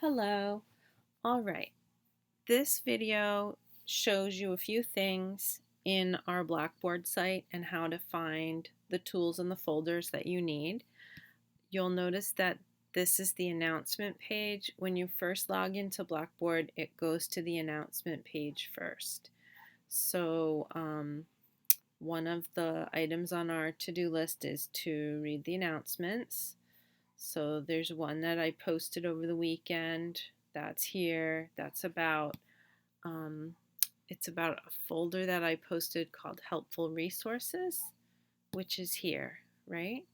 Hello. All right. This video shows you a few things in our Blackboard site and how to find the tools and the folders that you need. You'll notice that this is the announcement page. When you first log into Blackboard, it goes to the announcement page first. So one of the items on our to-do list is to read the announcements. So there's one that I posted over the weekend. That's here. That's about it's about a folder that I posted called Helpful Resources, which is here, right?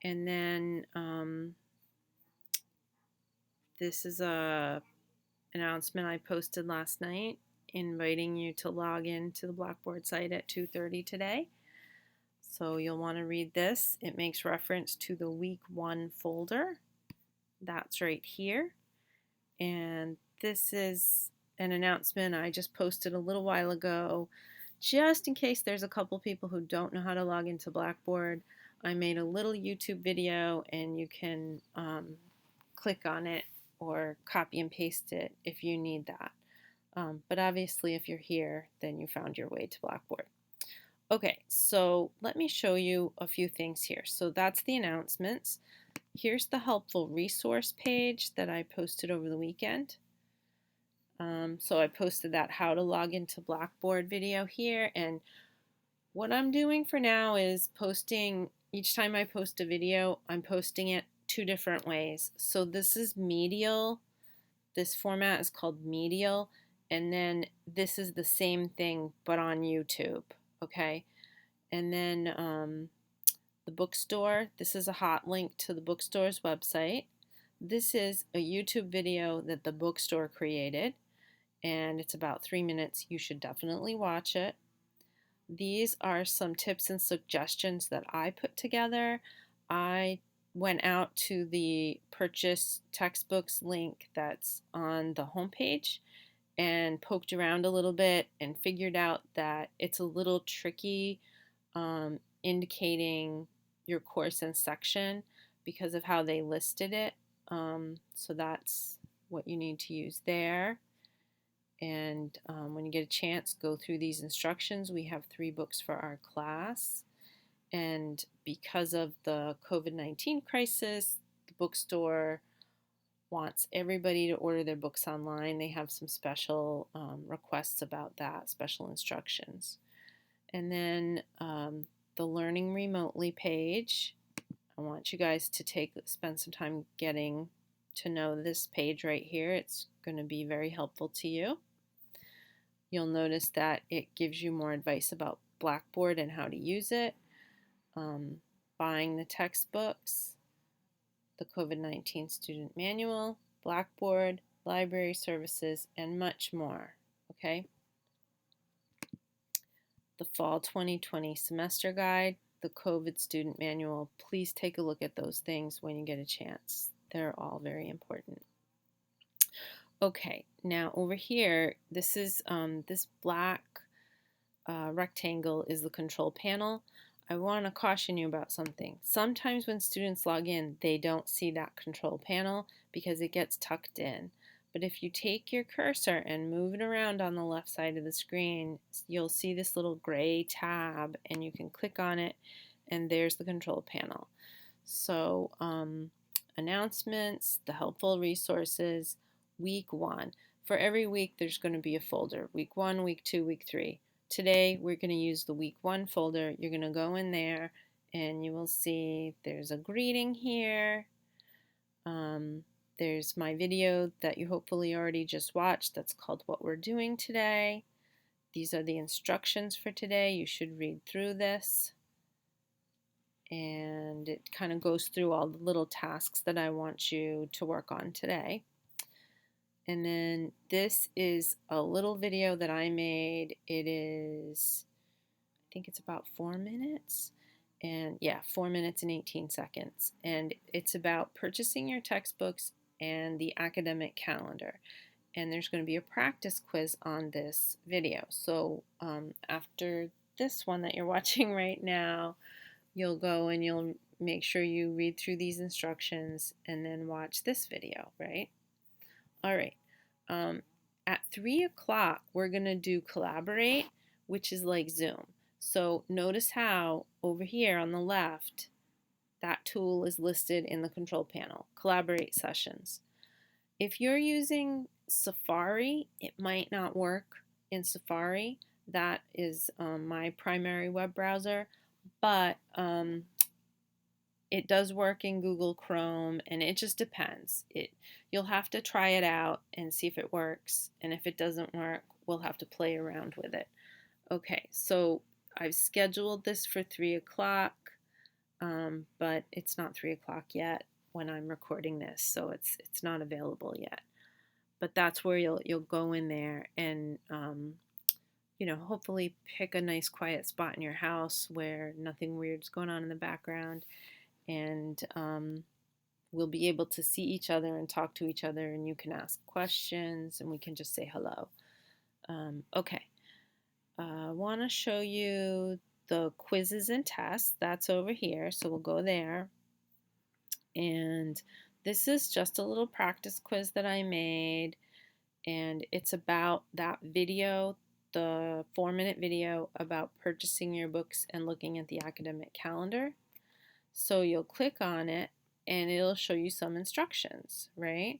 And then this is a announcement I posted last night inviting you to log in to the Blackboard site at 2:30 today. So you'll want to read this. It makes reference to the week 1 folder. That's right here. And this is an announcement I just posted a little while ago. Just in case there's a couple people who don't know how to log into Blackboard, I made a little YouTube video and you can click on it or copy and paste it if you need that. But obviously if you're here, then you found your way to Blackboard. Okay, so let me show you a few things here. So that's the announcements. Here's the helpful resource page that I posted over the weekend. So I posted that how to log into Blackboard video here, and what I'm doing for now is posting, each time I post a video, I'm posting it 2 different ways. So this is medial, this format is called medial, and then this is the same thing but on YouTube, okay? And then the bookstore, this is a hot link to the bookstore's website. This is a YouTube video that the bookstore created, and it's about 3 minutes. You should definitely watch it. These are some tips and suggestions that I put together. I went out to the purchase textbooks link that's on the homepage and poked around a little bit and figured out that it's a little tricky indicating your course and section because of how they listed it. So that's what you need to use there. And when you get a chance, go through these instructions. We have 3 books for our class. And because of the COVID-19 crisis, the bookstore wants everybody to order their books online. They have some special requests about that, special instructions. And then the Learning Remotely page. I want you guys to spend some time getting to know this page right here. It's going to be very helpful to you. You'll notice that it gives you more advice about Blackboard and how to use it, buying the textbooks, the COVID-19 student manual, Blackboard, library services, and much more, okay? The Fall 2020 Semester Guide, the COVID Student Manual. Please take a look at those things when you get a chance. They're all very important. Okay, now over here, this is this black rectangle is the control panel. I want to caution you about something. Sometimes when students log in, they don't see that control panel because it gets tucked in. But if you take your cursor and move it around on the left side of the screen, you'll see this little gray tab and you can click on it and there's the control panel. So announcements, the helpful resources, week 1. For every week there's going to be a folder. Week 1, week 2, week 3. Today we're going to use the week 1 folder. You're going to go in there and you will see there's a greeting here. There's my video that you hopefully already just watched that's called What We're Doing Today. These are the instructions for today. You should read through this. And it kind of goes through all the little tasks that I want you to work on today. And then this is a little video that I made. It is, I think it's about 4 minutes. And yeah, 4 minutes and 18 seconds. And it's about purchasing your textbooks and the academic calendar. And there's going to be a practice quiz on this video. So after this one that you're watching right now, you'll go and you'll make sure you read through these instructions and then watch this video, right? All right. At 3 o'clock, we're going to do Collaborate, which is like Zoom. So notice how over here on the left, that tool is listed in the control panel, Collaborate Sessions. If you're using Safari, it might not work in Safari. That is my primary web browser, but it does work in Google Chrome, and it just depends. You'll have to try it out and see if it works, and if it doesn't work, we'll have to play around with it. Okay, so I've scheduled this for 3 o'clock, but it's not 3 o'clock yet when I'm recording this, so it's not available yet. But that's where you'll go in there and hopefully pick a nice quiet spot in your house where nothing weird's going on in the background, and we'll be able to see each other and talk to each other, and you can ask questions and we can just say hello. Okay, I want to show you the quizzes and tests. That's over here, so we'll go there. And this is just a little practice quiz that I made, and it's about that video, the 4-minute video about purchasing your books and looking at the academic calendar. So you'll click on it and it'll show you some instructions, right?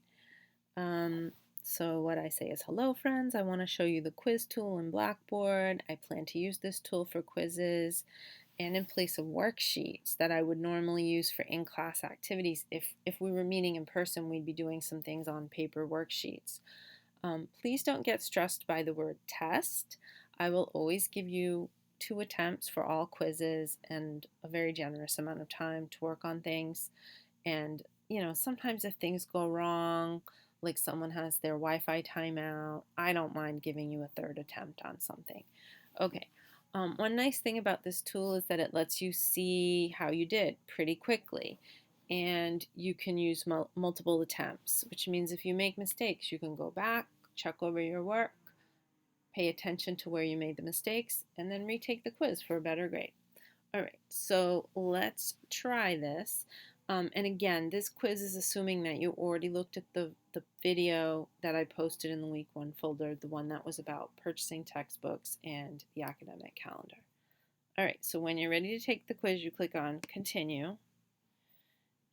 So what I say is, hello friends, I want to show you the quiz tool in Blackboard. I plan to use this tool for quizzes and in place of worksheets that I would normally use for in-class activities. If we were meeting in person, we'd be doing some things on paper worksheets. Please don't get stressed by the word test. I will always give you 2 attempts for all quizzes and a very generous amount of time to work on things. And, sometimes if things go wrong, like someone has their Wi-Fi timeout, I don't mind giving you a 3rd attempt on something. Okay. One nice thing about this tool is that it lets you see how you did pretty quickly. And you can use multiple attempts, which means if you make mistakes, you can go back, check over your work, pay attention to where you made the mistakes, and then retake the quiz for a better grade. All right, so let's try this. And again, this quiz is assuming that you already looked at the video that I posted in the week 1 folder, the one that was about purchasing textbooks and the academic calendar. All right, so when you're ready to take the quiz, you click on Continue.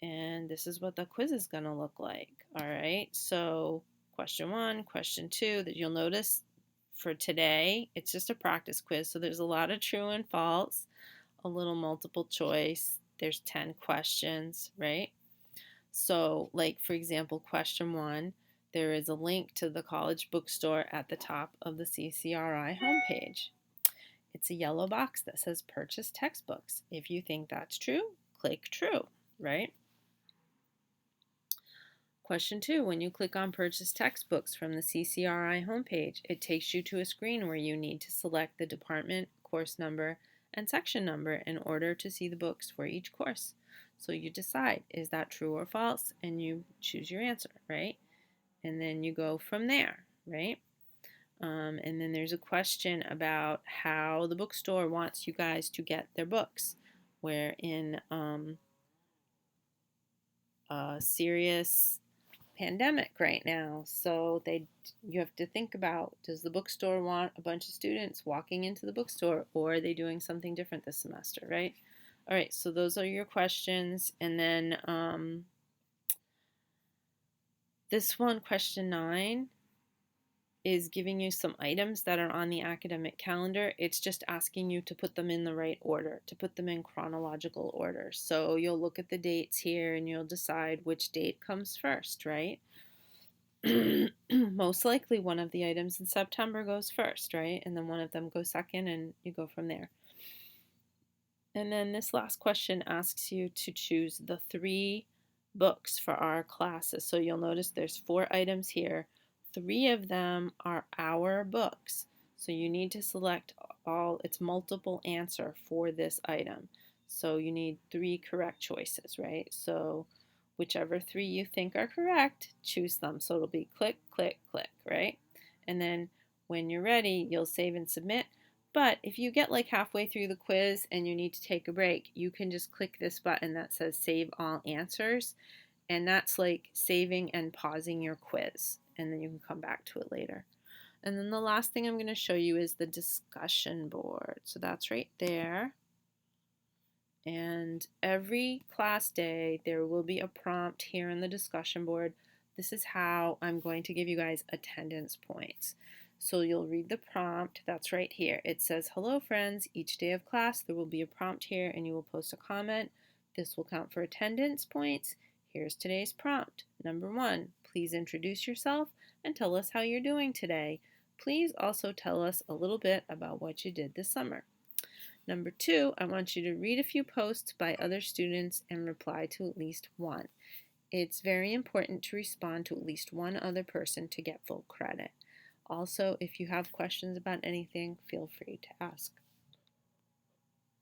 And this is what the quiz is going to look like. All right, so question 1, question 2, that you'll notice for today, it's just a practice quiz, so there's a lot of true and false, a little multiple choice. There's 10 questions, right? So, like for example, question 1, there is a link to the college bookstore at the top of the CCRI homepage. It's a yellow box that says purchase textbooks. If you think that's true, click true, right? Question 2, when you click on Purchase Textbooks from the CCRI homepage, it takes you to a screen where you need to select the department, course number, and section number in order to see the books for each course. So you decide, is that true or false, and you choose your answer, right? And then you go from there, right? And then there's a question about how the bookstore wants you guys to get their books. We're in a serious pandemic right now, so you have to think about, does the bookstore want a bunch of students walking into the bookstore, or are they doing something different this semester, right? All right, so those are your questions. And then this one, question 9, is giving you some items that are on the academic calendar. It's just asking you to put them in the right order, to put them in chronological order. So you'll look at the dates here and you'll decide which date comes first, right? Most likely one of the items in September goes first, right? And then one of them goes second, and you go from there. And then this last question asks you to choose the 3 books for our classes. So you'll notice there's 4 items here. 3 of them are our books. So you need to select it's multiple answer for this item. So you need 3 correct choices, right? So whichever 3 you think are correct, choose them. So it'll be click, click, click, right? And then when you're ready, you'll save and submit. But if you get like halfway through the quiz and you need to take a break, you can just click this button that says Save All Answers, And that's like saving and pausing your quiz, and then you can come back to it later. And then the last thing I'm going to show you is the discussion board. So that's right there. And every class day, there will be a prompt here in the discussion board. This is how I'm going to give you guys attendance points. So you'll read the prompt. That's right here. It says, hello friends, each day of class there will be a prompt here and you will post a comment. This will count for attendance points. Here's today's prompt. Number 1, please introduce yourself and tell us how you're doing today. Please also tell us a little bit about what you did this summer. Number 2, I want you to read a few posts by other students and reply to at least one. It's very important to respond to at least one other person to get full credit. Also, if you have questions about anything, feel free to ask.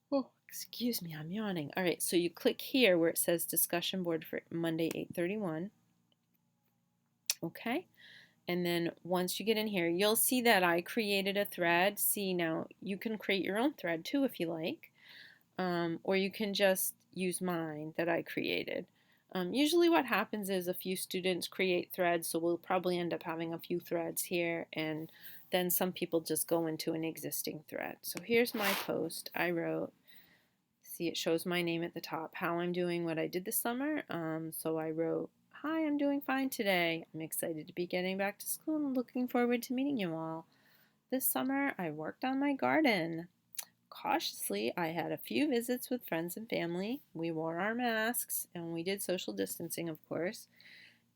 Oh, excuse me, I'm yawning. All right, so you click here where it says discussion board for Monday 8/31. Okay, and then once you get in here, you'll see that I created a thread. See, now you can create your own thread too if you like, or you can just use mine that I created. Usually what happens is a few students create threads, so we'll probably end up having a few threads here, and then some people just go into an existing thread. So here's my post I wrote. See, it shows my name at the top, how I'm doing, what I did this summer. So I wrote, hi, I'm doing fine today. I'm excited to be getting back to school and looking forward to meeting you all. This summer, I worked on my garden. Cautiously, I had a few visits with friends and family. We wore our masks and we did social distancing, of course.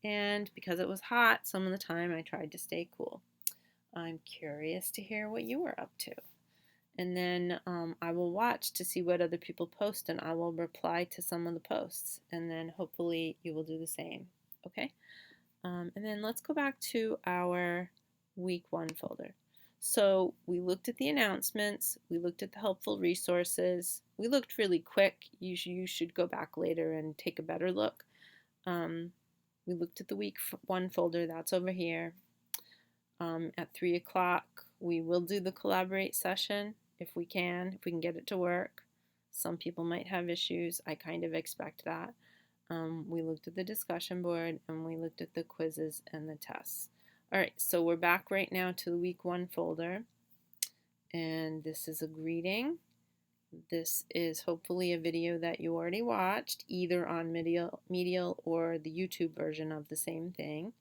And because it was hot, some of the time I tried to stay cool. I'm curious to hear what you were up to. And then I will watch to see what other people post, and I will reply to some of the posts. And then hopefully you will do the same. Okay? And then let's go back to our week 1 folder. So we looked at the announcements, we looked at the helpful resources, we looked really quick. You should go back later and take a better look. We looked at the week 1 folder, that's over here. At 3 o'clock, we will do the collaborate session if we can get it to work. Some people might have issues, I kind of expect that. We looked at the discussion board and we looked at the quizzes and the tests. Alright, so we're back right now to the week 1 folder, and this is a greeting. This is hopefully a video that you already watched, either on Medial or the YouTube version of the same thing.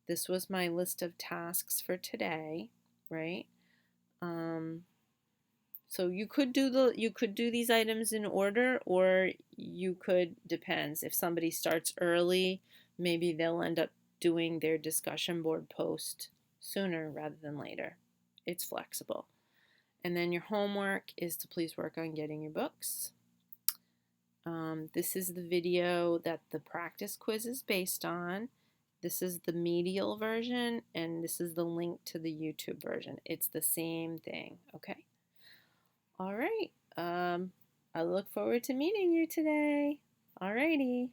This was my list of tasks for today, right? So you could do these items in order, or you could, depends. If somebody starts early, maybe they'll end up doing their discussion board post sooner rather than later. It's flexible. And then your homework is to please work on getting your books. This is the video that the practice quiz is based on. This is the Medial version, and this is the link to the YouTube version. It's the same thing, okay? All right. I look forward to meeting you today. Alrighty.